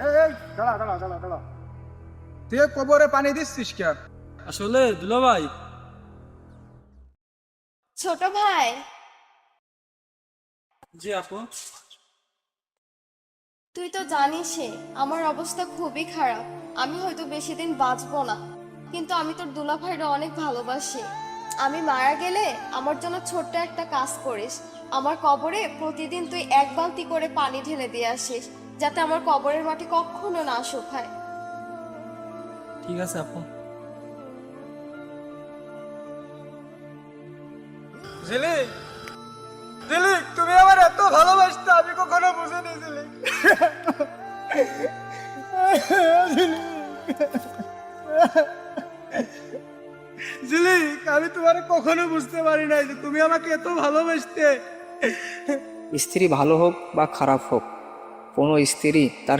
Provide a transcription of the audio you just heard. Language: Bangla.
এই দাঁড়া দাঁড়া দাঁড়া দাঁড়া, তুই কবরে পানি দিচ্ছিস কেন? আসলে দুলাভাই, ছোট ভাই, জি আপু। তুই তো জানিসই আমার অবস্থা খুবই খারাপ। আমি হয়তো বেশি দিন বাঁচবো না, কিন্তু আমি তোর দুলাভাইরা অনেক ভালোবাসি। আমি মারা গেলে আমার জন্য ছোট্ট একটা কাজ করিস। আমার কবরে প্রতিদিন তুই 1 বালতি করে পানি ঢেলে দিয়ে আসিস, যাতে আমার কবরের মাটি কখনো না শুকায়। ঠিক আছে আপু। ঝিলিক, ঝিলিক, তুমি আমার এত ভালোবাসতে আমি কখনো বুঝিনি ঝিলিক। ঝিলিক, আমি তোমার কখনো বুঝতে পারি নাই যে তুমি আমাকে এত ভালোবাসতে। স্ত্রী ভালো হোক বা খারাপ হোক, কোনো স্ত্রী তার